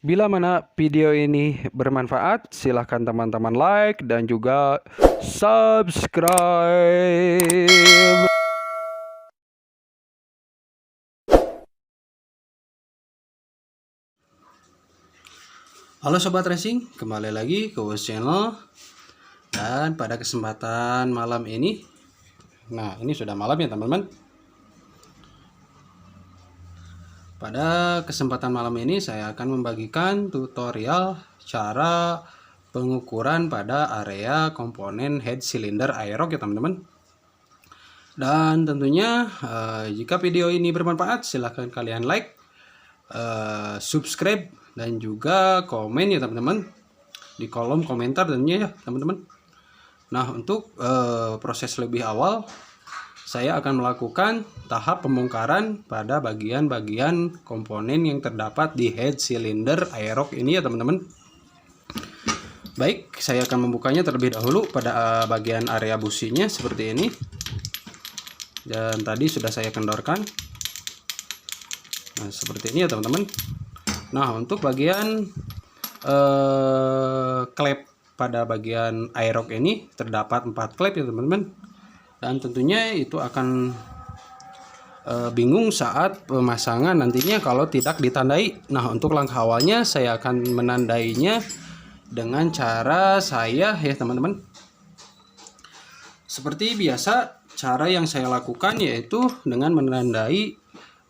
Bila mana video ini bermanfaat, silahkan teman-teman like dan juga subscribe. Halo Sobat Racing, kembali lagi ke WOS Channel. Dan pada kesempatan malam ini, nah ini sudah malam ya teman-teman. Pada kesempatan malam ini saya akan membagikan tutorial cara pengukuran pada area komponen head cylinder aerox ya teman-teman. Dan tentunya jika video ini bermanfaat, silahkan kalian like, subscribe, dan juga komen ya teman-teman di kolom komentar tentunya ya teman-teman. Nah, untuk proses lebih awal, saya akan melakukan tahap pembongkaran pada bagian-bagian komponen yang terdapat di head cylinder aerox ini ya teman-teman. Baik, saya akan membukanya terlebih dahulu pada bagian area businya seperti ini. Dan tadi sudah saya kendorkan. Nah, seperti ini ya teman-teman. Nah, untuk bagian klep pada bagian aerox ini terdapat 4 klep ya teman-teman. Dan tentunya itu akan bingung saat pemasangan nantinya kalau tidak ditandai. Nah, untuk langkah awalnya saya akan menandainya dengan cara saya ya teman-teman. Seperti biasa, cara yang saya lakukan yaitu dengan menandai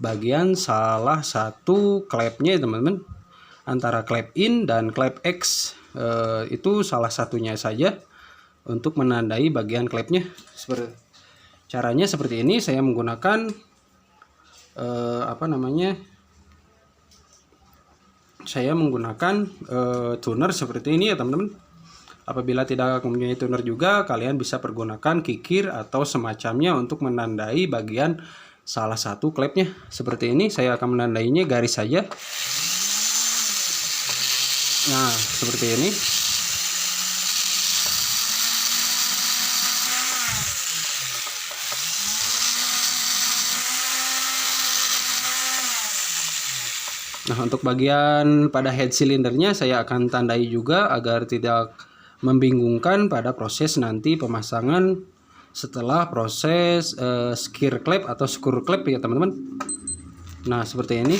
bagian salah satu klepnya ya teman-teman. Antara klep in dan klep X, itu salah satunya saja untuk menandai bagian klepnya. Caranya seperti ini, saya menggunakan saya menggunakan tuner seperti ini ya teman-teman. Apabila tidak mempunyai tuner juga, kalian bisa pergunakan kikir atau semacamnya untuk menandai bagian salah satu klepnya. Seperti ini, saya akan menandainya garis saja. Nah, seperti ini. Nah, untuk bagian pada head silindernya saya akan tandai juga agar tidak membingungkan pada proses nanti pemasangan setelah proses skir klep atau screw klep ya teman-teman. Nah, seperti ini.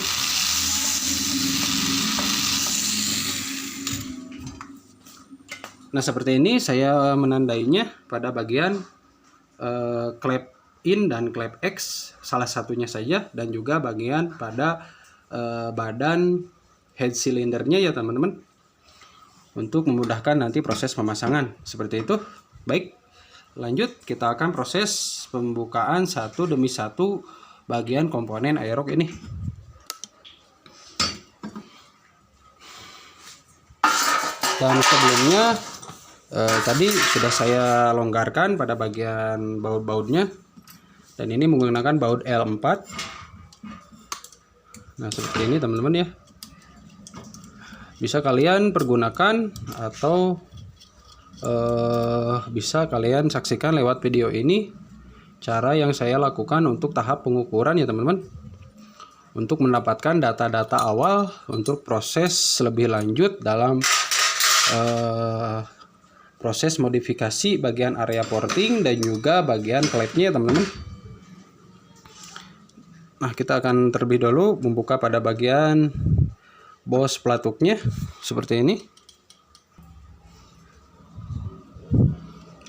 Nah, seperti ini saya menandainya pada bagian klep in dan klep X salah satunya saja, dan juga bagian pada badan head silindernya ya teman-teman, untuk memudahkan nanti proses pemasangan seperti itu. Baik, lanjut kita akan proses pembukaan satu demi satu bagian komponen aerox ini. Dan sebelumnya tadi sudah saya longgarkan pada bagian baut-bautnya, dan ini menggunakan baut L4. Nah, seperti ini teman-teman ya. Bisa kalian pergunakan atau bisa kalian saksikan lewat video ini cara yang saya lakukan untuk tahap pengukuran ya teman-teman, untuk mendapatkan data-data awal untuk proses lebih lanjut dalam proses modifikasi bagian area porting dan juga bagian klepnya ya teman-teman. Nah, kita akan terlebih dahulu membuka pada bagian bos pelatuknya seperti ini.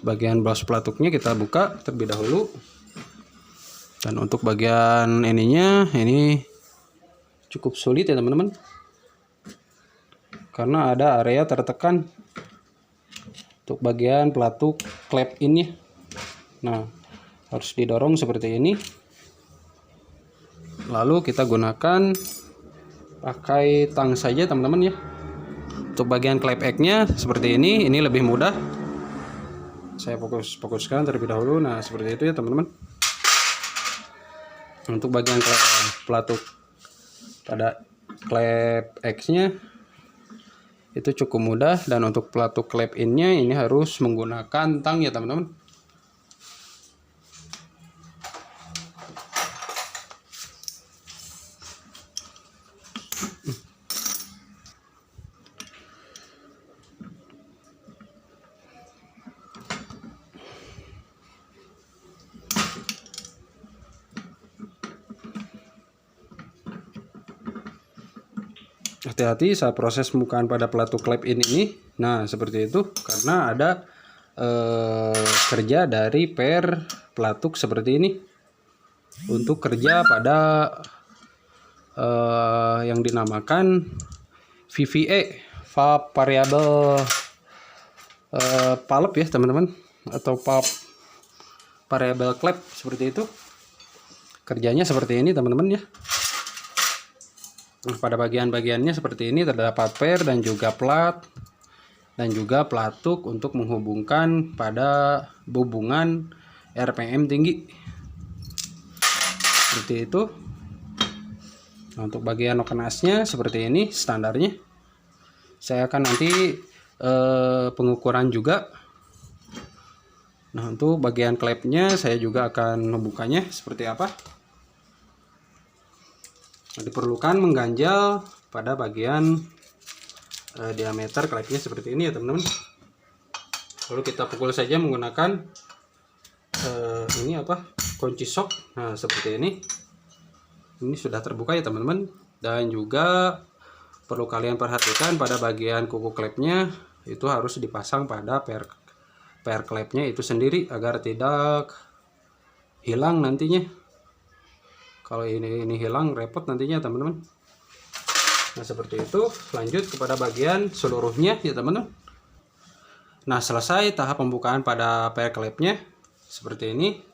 Bagian bos pelatuknya kita buka terlebih dahulu. Dan untuk bagian ininya, ini cukup sulit ya teman-teman, karena ada area tertekan untuk bagian pelatuk klep ini. Nah, harus didorong seperti ini. Lalu kita gunakan pakai tang saja teman-teman ya. Untuk bagian klep X-nya seperti ini lebih mudah. Saya fokuskan terlebih dahulu. Nah, seperti itu ya teman-teman. Untuk bagian pelatuk pada klep X-nya itu cukup mudah, dan untuk pelatuk klep in-nya ini harus menggunakan tang ya teman-teman. hati-hati saat proses pembukaan pada pelatuk klep ini. Nah, seperti itu karena ada kerja dari per pelatuk seperti ini untuk kerja pada yang dinamakan VVA, variable pulp ya teman-teman, atau pulp variable klep seperti itu. Kerjanya seperti ini teman-teman ya. Nah, pada bagian-bagiannya seperti ini terdapat per dan juga plat dan juga pelatuk untuk menghubungkan pada hubungan RPM tinggi seperti itu. Nah, untuk bagian lokenasnya seperti ini standarnya. Saya akan nanti pengukuran juga. Nah, untuk bagian klepnya saya juga akan membukanya seperti apa. Nah, diperlukan mengganjal pada bagian diameter klepnya seperti ini ya teman-teman. Lalu kita pukul saja menggunakan ini apa, kunci sok. Nah, seperti ini. Ini sudah terbuka ya teman-teman. Dan juga perlu kalian perhatikan pada bagian kuku klepnya itu harus dipasang pada per klepnya itu sendiri agar tidak hilang nantinya. Kalau ini hilang repot nantinya teman-teman. Nah, seperti itu. Lanjut kepada bagian seluruhnya ya teman-teman. Nah, selesai tahap pembukaan pada per klepnya seperti ini.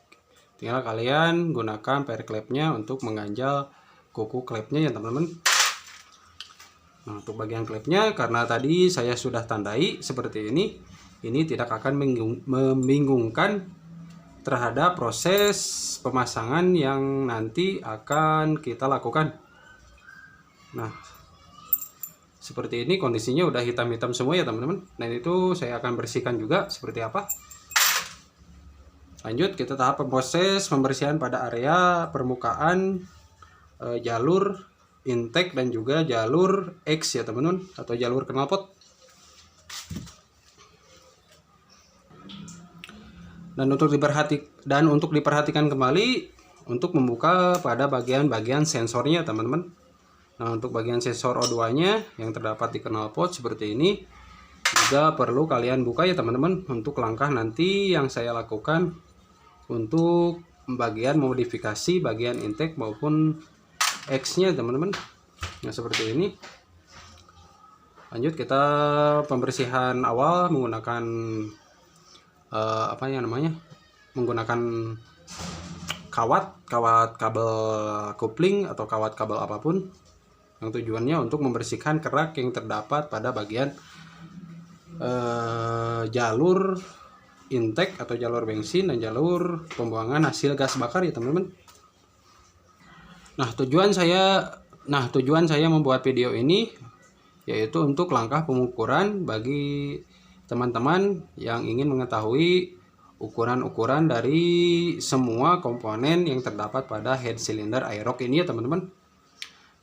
Tinggal kalian gunakan per klepnya untuk mengganjal kuku klepnya ya teman-teman. Nah, untuk bagian klepnya karena tadi saya sudah tandai seperti ini tidak akan membingungkan terhadap proses pemasangan yang nanti akan kita lakukan. Nah, seperti ini kondisinya udah hitam-hitam semua ya teman-teman. Dan itu saya akan bersihkan juga seperti apa. Lanjut kita tahap proses pembersihan pada area permukaan jalur intake dan juga jalur X ya teman-teman, atau jalur knalpot. Dan untuk diperhatikan kembali untuk membuka pada bagian-bagian sensornya teman-teman. Nah, untuk bagian sensor O2-nya yang terdapat di knalpot seperti ini juga perlu kalian buka ya teman-teman, untuk langkah nanti yang saya lakukan untuk bagian modifikasi bagian intake maupun X-nya teman-teman. Nah, seperti ini. Lanjut kita pembersihan awal menggunakan menggunakan kawat kabel kopling atau kawat kabel apapun, yang tujuannya untuk membersihkan kerak yang terdapat pada bagian jalur intake atau jalur bensin dan jalur pembuangan hasil gas bakar ya teman-teman. Nah, tujuan saya membuat video ini yaitu untuk langkah pengukuran bagi teman-teman yang ingin mengetahui ukuran-ukuran dari semua komponen yang terdapat pada head cylinder aerox ini ya teman-teman.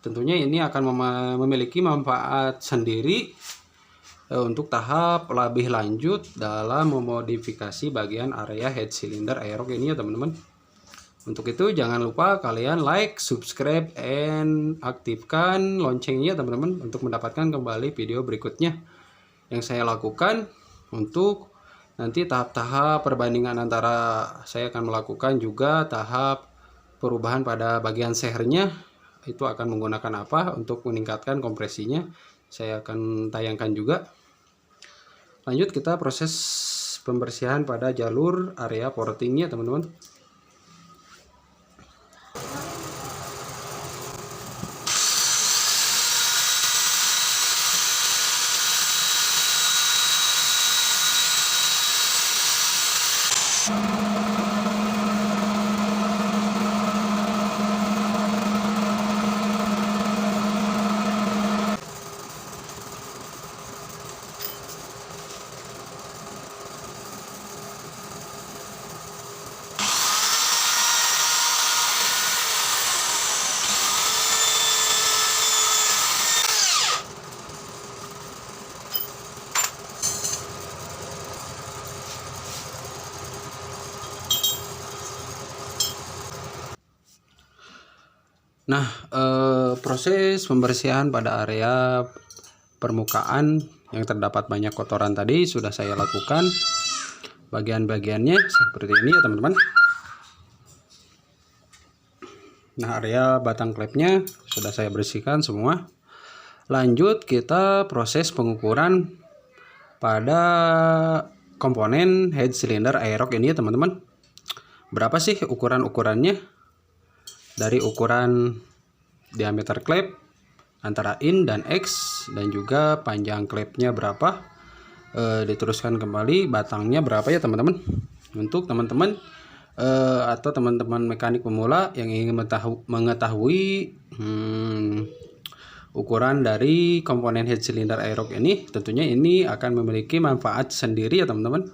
Tentunya ini akan memiliki manfaat sendiri untuk tahap lebih lanjut dalam memodifikasi bagian area head cylinder aerox ini ya teman-teman. Untuk itu jangan lupa kalian like, subscribe, and aktifkan loncengnya teman-teman untuk mendapatkan kembali video berikutnya yang saya lakukan. Untuk nanti tahap-tahap perbandingan antara saya akan melakukan juga tahap perubahan pada bagian sehernya, itu akan menggunakan apa untuk meningkatkan kompresinya, saya akan tayangkan juga. Lanjut kita proses pembersihan pada jalur area portingnya teman-teman. Nah, proses pembersihan pada area permukaan yang terdapat banyak kotoran tadi sudah saya lakukan. Bagian-bagiannya seperti ini ya teman-teman. Nah, area batang klepnya sudah saya bersihkan semua. Lanjut kita proses pengukuran pada komponen head cylinder aerox ini ya teman-teman. Berapa sih ukuran-ukurannya? Dari ukuran diameter klep antara in dan X, dan juga panjang klepnya berapa, diteruskan kembali batangnya berapa ya teman-teman. Untuk teman-teman atau teman-teman mekanik pemula yang ingin mengetahui ukuran dari komponen head cylinder aerox ini, tentunya ini akan memiliki manfaat sendiri ya teman-teman.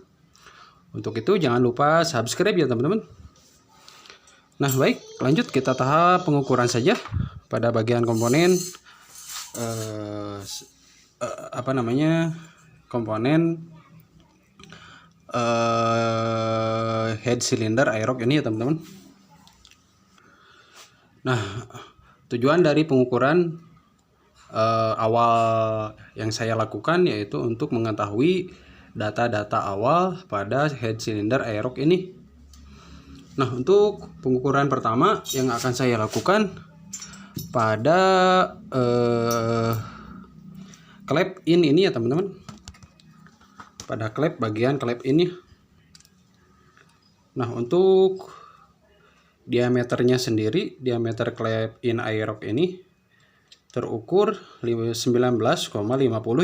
Untuk itu jangan lupa subscribe ya teman-teman. Nah baik, lanjut kita tahap pengukuran saja pada bagian komponen komponen head cylinder aerox ini ya teman-teman. Nah, tujuan dari pengukuran awal yang saya lakukan yaitu untuk mengetahui data-data awal pada head cylinder aerox ini. Nah, untuk pengukuran pertama yang akan saya lakukan pada klep in ini ya teman-teman. Pada klep, bagian klep ini. Nah, untuk diameternya sendiri, diameter klep in aerox ini terukur 19,50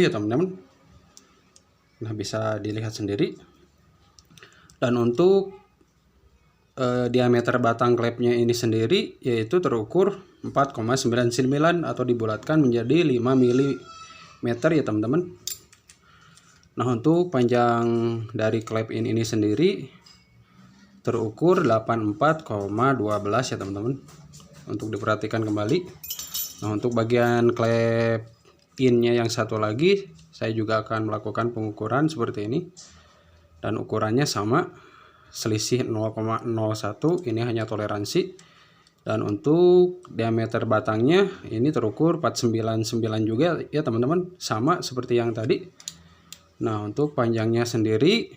ya teman-teman. Nah, bisa dilihat sendiri. Dan untuk diameter batang klepnya ini sendiri yaitu terukur 4,99 atau dibulatkan menjadi 5 mm ya teman-teman. Nah, untuk panjang dari klep ini sendiri terukur 84,12 ya teman-teman. Untuk diperhatikan kembali. Nah, untuk bagian klep innya yang satu lagi saya juga akan melakukan pengukuran seperti ini, dan ukurannya sama, selisih 0,01, ini hanya toleransi. Dan untuk diameter batangnya ini terukur 499 juga ya teman-teman, sama seperti yang tadi. Nah, untuk panjangnya sendiri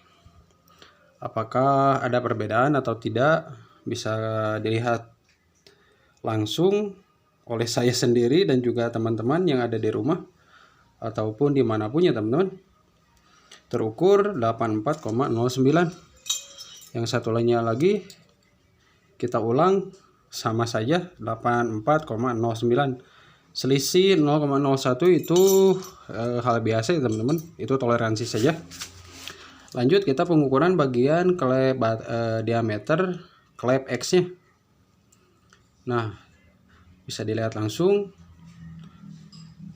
apakah ada perbedaan atau tidak bisa dilihat langsung oleh saya sendiri dan juga teman-teman yang ada di rumah ataupun dimanapun ya teman-teman. Terukur 84,09. Yang satu lainnya lagi kita ulang, sama saja 84,09. Selisih 0,01 itu hal biasa ya teman-teman, itu toleransi saja. Lanjut kita pengukuran bagian klep diameter klep X nya. Nah, bisa dilihat langsung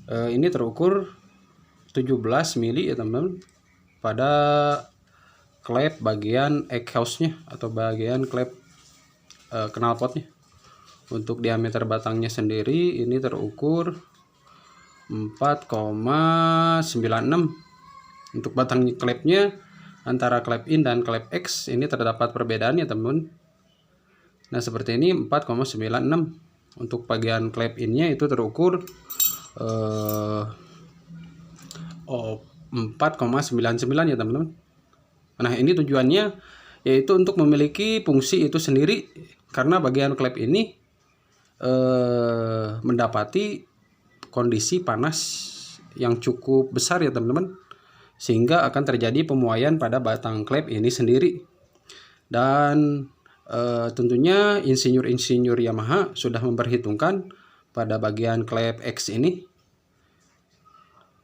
ini terukur 17 mili ya teman-teman pada klep bagian exhaustnya atau bagian klep knalpotnya. Untuk diameter batangnya sendiri ini terukur 4,96. Untuk batang klepnya antara klep in dan klep X ini terdapat perbedaan ya teman-teman. Nah, seperti ini 4,96. Untuk bagian klep innya itu terukur 4,99 ya teman-teman. Nah, ini tujuannya yaitu untuk memiliki fungsi itu sendiri, karena bagian klep ini mendapati kondisi panas yang cukup besar ya teman-teman, sehingga akan terjadi pemuaian pada batang klep ini sendiri. Dan tentunya insinyur-insinyur Yamaha sudah memperhitungkan pada bagian klep X ini.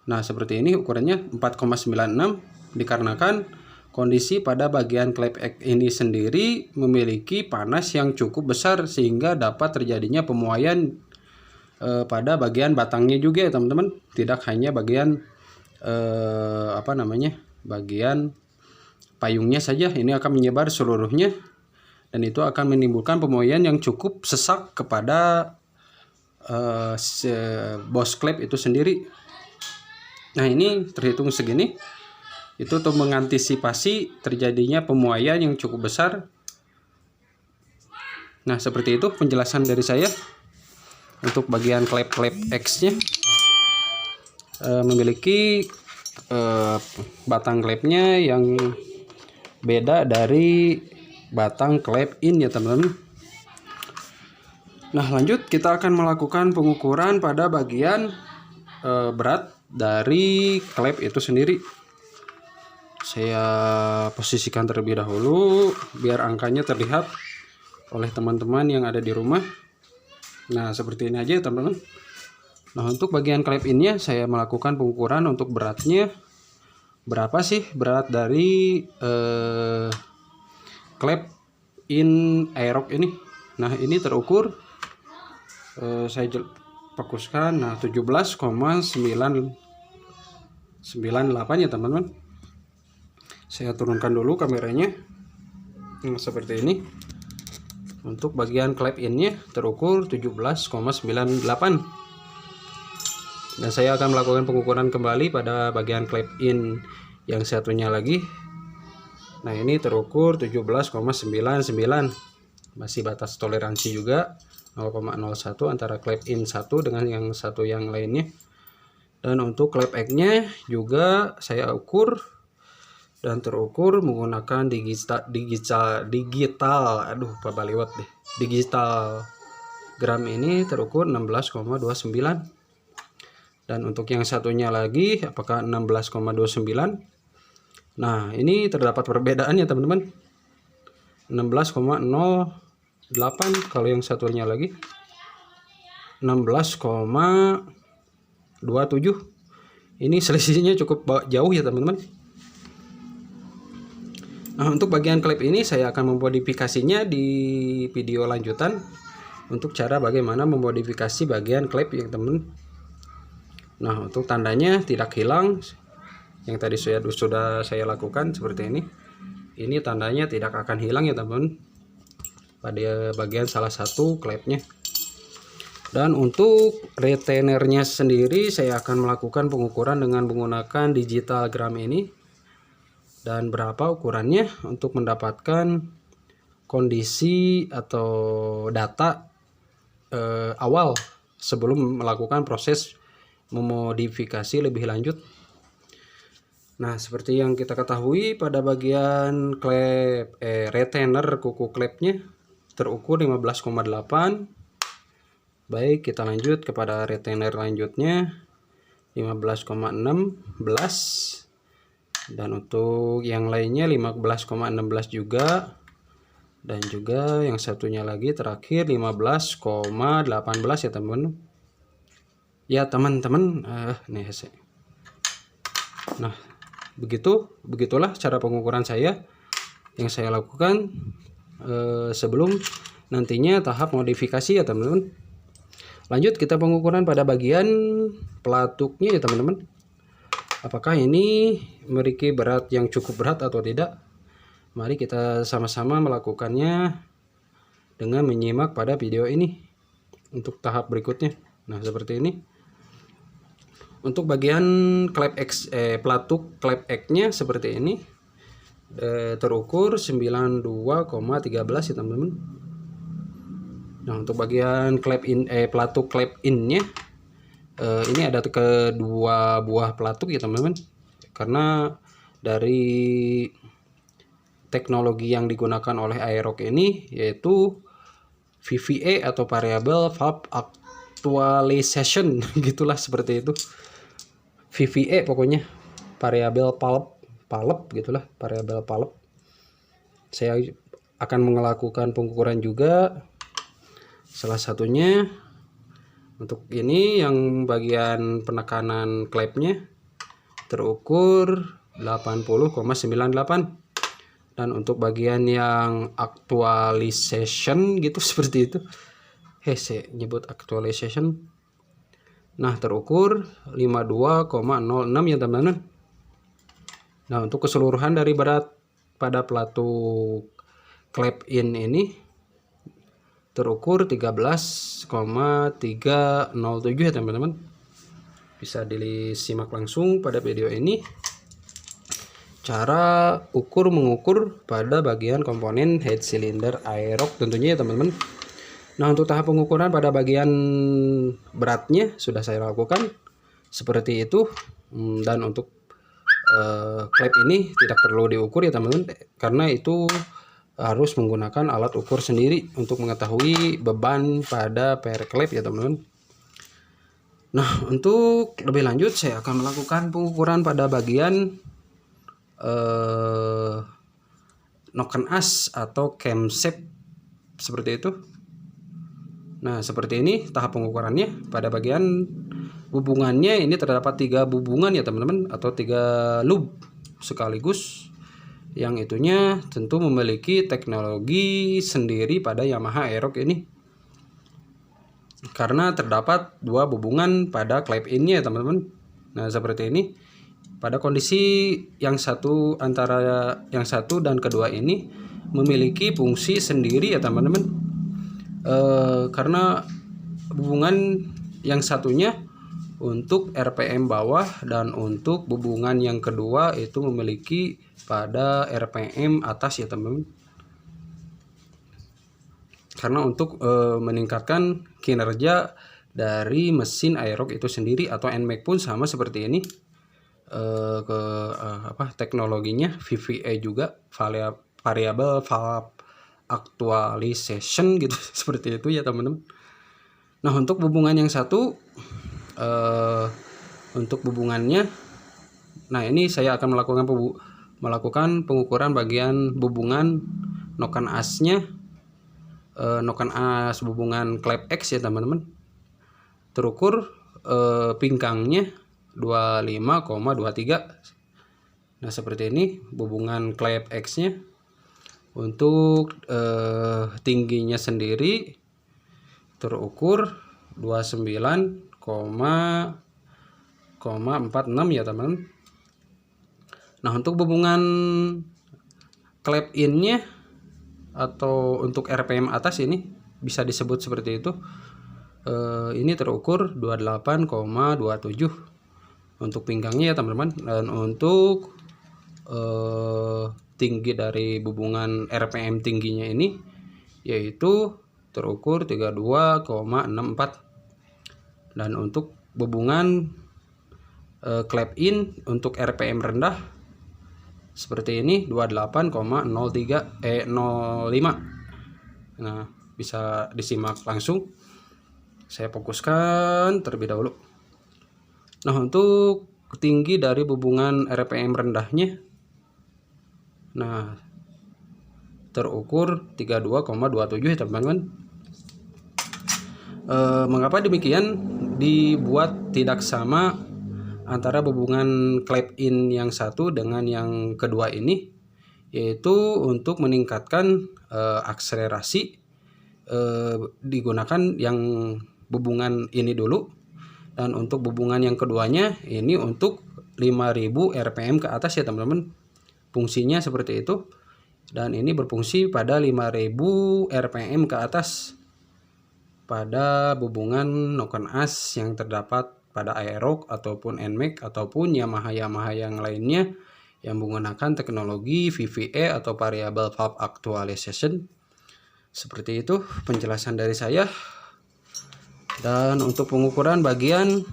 Nah, seperti ini ukurannya 4,96 dikarenakan kondisi pada bagian klep X ini sendiri memiliki panas yang cukup besar sehingga dapat terjadinya pemuaian pada bagian batangnya juga ya teman-teman. Tidak hanya bagian bagian payungnya saja, ini akan menyebar seluruhnya, dan itu akan menimbulkan pemuaian yang cukup sesak kepada bos klep itu sendiri. Nah, ini terhitung segini itu untuk mengantisipasi terjadinya pemuaian yang cukup besar. Nah, seperti itu penjelasan dari saya. untuk bagian klep X-nya memiliki batang klepnya yang beda dari batang klep in ya teman-teman. Nah, lanjut kita akan melakukan pengukuran pada bagian berat dari klep itu sendiri. Saya posisikan terlebih dahulu biar angkanya terlihat oleh teman-teman yang ada di rumah. Nah, seperti ini aja ya teman-teman. Nah, untuk bagian klep innya saya melakukan pengukuran untuk beratnya. Berapa sih berat dari klep in Aerox ini? Nah, ini terukur saya fokuskan, nah 17,998 ya teman-teman. Saya turunkan dulu kameranya. Nah, seperti ini. Untuk bagian klep innya terukur 17,98. Dan saya akan melakukan pengukuran kembali pada bagian klep in yang satunya lagi. Nah, ini terukur 17,99. Masih batas toleransi juga. 0,01 antara klep in satu dengan yang satu yang lainnya. Dan untuk klep X-nya juga saya ukur dan terukur menggunakan digital gram ini terukur 16,29. Dan untuk yang satunya lagi apakah 16,29? Nah, ini terdapat perbedaan ya teman-teman. 16,08, kalau yang satunya lagi 16,27. Ini selisihnya cukup jauh ya teman-teman. Nah, untuk bagian klep ini saya akan memodifikasinya di video lanjutan untuk cara bagaimana memodifikasi bagian klep ya teman-teman. Nah, untuk tandanya tidak hilang yang tadi sudah saya lakukan seperti ini. Ini tandanya tidak akan hilang ya teman-teman pada bagian salah satu klepnya. Dan untuk retainernya sendiri saya akan melakukan pengukuran dengan menggunakan digital gram ini. Dan berapa ukurannya untuk mendapatkan kondisi atau data awal sebelum melakukan proses memodifikasi lebih lanjut. Nah, seperti yang kita ketahui pada bagian klep retainer kuku klepnya terukur 15,8. Baik, kita lanjut kepada retainer lanjutnya 15,16. Dan untuk yang lainnya 15,16 juga. Dan juga yang satunya lagi terakhir 15,18 ya teman-teman. Ya teman-teman, nih hasilnya. Nah, begitulah cara pengukuran saya yang saya lakukan sebelum nantinya tahap modifikasi ya teman-teman. Lanjut kita pengukuran pada bagian pelatuknya ya teman-teman. Apakah ini memiliki berat yang cukup berat atau tidak? Mari kita sama-sama melakukannya dengan menyimak pada video ini untuk tahap berikutnya. Nah, seperti ini. Untuk bagian klep X, pelatuk klep X-nya seperti ini. Terukur 92,13 ya teman-teman. Nah, untuk bagian klep in pelatuk klep in-nya ini ada kedua buah pelatuk ya teman-teman. Karena dari teknologi yang digunakan oleh Aerox ini yaitu VVA atau variable valve actualization gitulah seperti itu. VVA pokoknya variable valve gitulah, variable valve. Saya akan melakukan pengukuran juga, salah satunya untuk ini yang bagian penekanan klepnya terukur 80,98. Dan untuk bagian yang actualization gitu seperti itu, saya nyebut actualization. Nah, terukur 52,06 ya teman-teman. Nah, untuk keseluruhan dari berat pada pelatuk klep in ini terukur 13,307 ya teman-teman. Bisa disimak langsung pada video ini cara mengukur pada bagian komponen head cylinder Aerox tentunya ya teman-teman. Nah, untuk tahap pengukuran pada bagian beratnya sudah saya lakukan seperti itu. Dan untuk klep ini tidak perlu diukur ya teman-teman, karena itu harus menggunakan alat ukur sendiri untuk mengetahui beban pada per klep ya teman-teman. Nah, untuk lebih lanjut saya akan melakukan pengukuran pada bagian noken as atau camshaft seperti itu. Nah, seperti ini tahap pengukurannya. Pada bagian hubungannya ini terdapat 3 hubungan ya teman-teman, atau 3 loop sekaligus, yang itunya tentu memiliki teknologi sendiri pada Yamaha Aerox ini, karena terdapat 2 hubungan pada clap in-nya ya teman-teman. Nah, seperti ini. Pada kondisi yang satu, antara yang satu dan kedua ini memiliki fungsi sendiri ya teman-teman. Karena hubungan yang satunya untuk RPM bawah dan untuk hubungan yang kedua itu memiliki pada RPM atas ya teman-teman. Karena untuk meningkatkan kinerja dari mesin Aerox itu sendiri, atau NMAX pun sama seperti ini. Teknologinya VVA juga, variable valve actualization gitu seperti itu ya teman-teman. Nah, untuk hubungan yang satu, untuk hubungannya, nah ini saya akan melakukan pengukuran bagian hubungan noken asnya, noken as hubungan clap X ya teman-teman. Terukur pingkangnya 25,23. Nah, seperti ini hubungan clap X nya. Untuk tingginya sendiri terukur 29,46 ya teman-teman. Nah, untuk hubungan clap in nya atau untuk RPM atas ini bisa disebut seperti itu. Ini terukur 28,27 untuk pinggangnya ya teman-teman. Dan untuk tinggi dari hubungan RPM tingginya ini yaitu terukur 32,64. Dan untuk hubungan clap in untuk RPM rendah seperti ini 28,05. Nah, bisa disimak langsung. Saya fokuskan terlebih dahulu. Nah, untuk tinggi dari hubungan RPM rendahnya, nah terukur 32,27 ya teman-teman. Mengapa demikian? Dibuat tidak sama antara hubungan clap in yang satu dengan yang kedua ini, yaitu untuk meningkatkan akselerasi digunakan yang hubungan ini dulu, dan untuk hubungan yang keduanya ini untuk 5000 RPM ke atas ya teman-teman. Fungsinya seperti itu, dan ini berfungsi pada 5000 RPM ke atas pada hubungan noken as yang terdapat pada Aerox ataupun NMAX ataupun Yamaha yang lainnya yang menggunakan teknologi VVA atau variable valve actualization. Seperti itu penjelasan dari saya. Dan untuk pengukuran bagian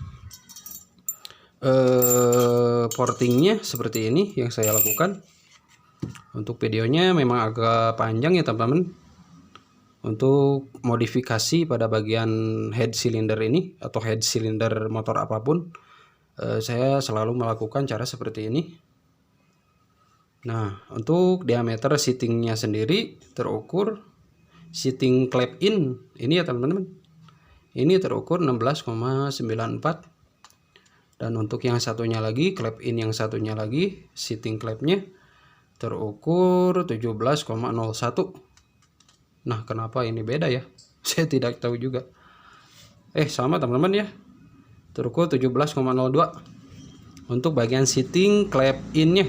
portingnya seperti ini yang saya lakukan. Untuk videonya memang agak panjang ya teman-teman. Untuk modifikasi pada bagian head cylinder ini atau head cylinder motor apapun, saya selalu melakukan cara seperti ini. Nah, untuk diameter seatingnya sendiri terukur seating clap in ini ya teman-teman. Ini terukur 16,94. Dan untuk yang satunya lagi, clap in yang satunya lagi, seating clapnya terukur 17,01. Nah, kenapa ini beda ya? Saya tidak tahu juga. Sama teman-teman ya. Terukur 17,02 untuk bagian seating clap in-nya.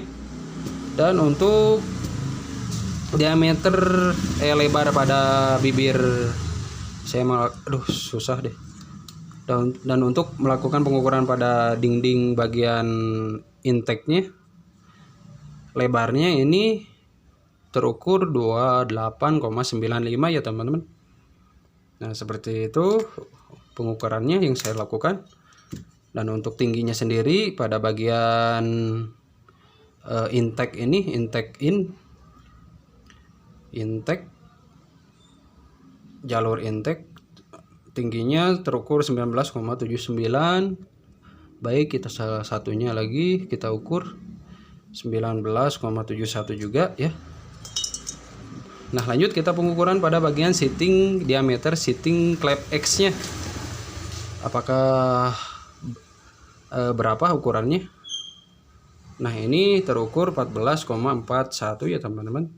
Dan untuk diameter lebar pada bibir saya susah deh. Dan untuk melakukan pengukuran pada dinding bagian intake-nya, lebarnya ini terukur 28,95 ya teman-teman. Nah, seperti itu pengukurannya yang saya lakukan. Dan untuk tingginya sendiri pada bagian intake ini, intake jalur intake tingginya terukur 19,79. Baik, kita salah satunya lagi kita ukur 19,71 juga ya. Nah, lanjut kita pengukuran pada bagian seating diameter seating klep X nya. Apakah berapa ukurannya? Nah, ini terukur 14,41 ya teman-teman.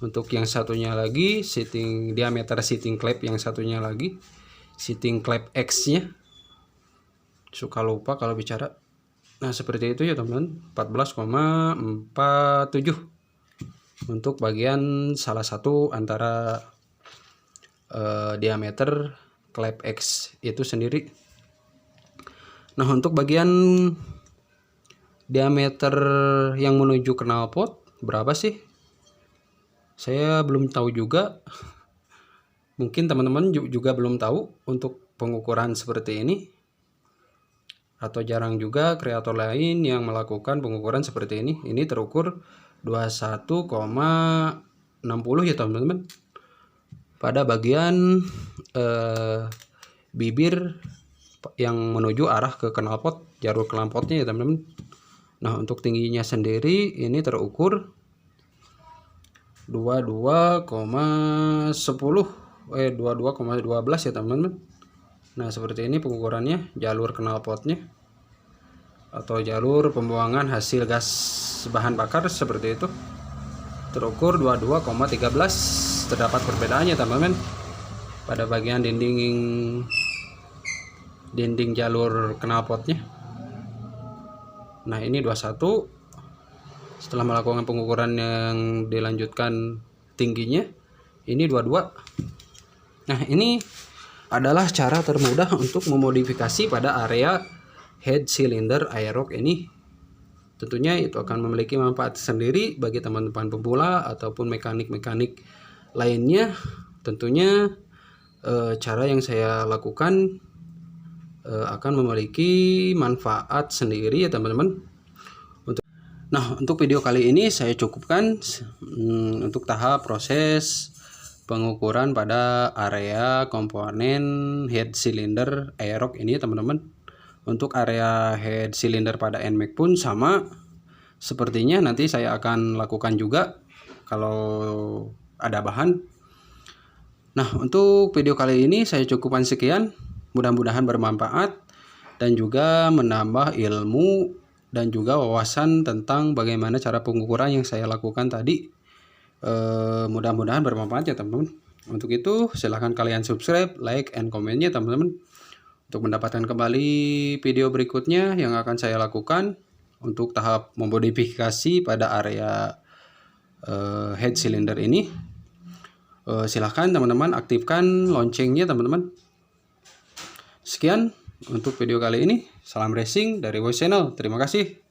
Untuk yang satunya lagi seating diameter seating klep yang satunya lagi seating klep X nya. Suka lupa kalau bicara. Nah, seperti itu ya teman-teman, 14,47 untuk bagian salah satu antara diameter klep X itu sendiri. Nah, untuk bagian diameter yang menuju knalpot berapa sih? Saya belum tahu juga. Mungkin teman-teman juga belum tahu untuk pengukuran seperti ini. Atau jarang juga kreator lain yang melakukan pengukuran seperti ini. Ini terukur 21,60 ya teman-teman. Pada bagian bibir yang menuju arah ke knalpot, jalur knalpotnya ya teman-teman. Nah, untuk tingginya sendiri ini terukur 22,12 ya teman-teman. Nah, seperti ini pengukurannya jalur knalpotnya atau jalur pembuangan hasil gas bahan bakar seperti itu. Terukur 22,13. Terdapat perbedaannya teman-teman pada bagian dinding jalur knalpotnya. Nah, ini 21. Setelah melakukan pengukuran yang dilanjutkan tingginya, ini 22. Nah, ini adalah cara termudah untuk memodifikasi pada area head cylinder aerox ini. Tentunya itu akan memiliki manfaat sendiri bagi teman-teman pemula ataupun mekanik-mekanik lainnya. Tentunya cara yang saya lakukan akan memiliki manfaat sendiri ya teman-teman. Nah, untuk video kali ini saya cukupkan untuk tahap proses pengukuran pada area komponen head cylinder aerox ini teman-teman. Untuk area head cylinder pada NMAX pun sama sepertinya, nanti saya akan lakukan juga kalau ada bahan. Nah, untuk video kali ini saya cukupkan sekian. Mudah-mudahan bermanfaat dan juga menambah ilmu dan juga wawasan tentang bagaimana cara pengukuran yang saya lakukan tadi. Mudah-mudahan bermanfaat ya teman-teman. Untuk itu silahkan kalian subscribe, like, and comment-nya teman-teman, untuk mendapatkan kembali video berikutnya yang akan saya lakukan untuk tahap memodifikasi pada area head cylinder ini. Silahkan teman-teman aktifkan loncengnya teman-teman. Sekian untuk video kali ini. Salam racing dari Voice Channel. Terima kasih.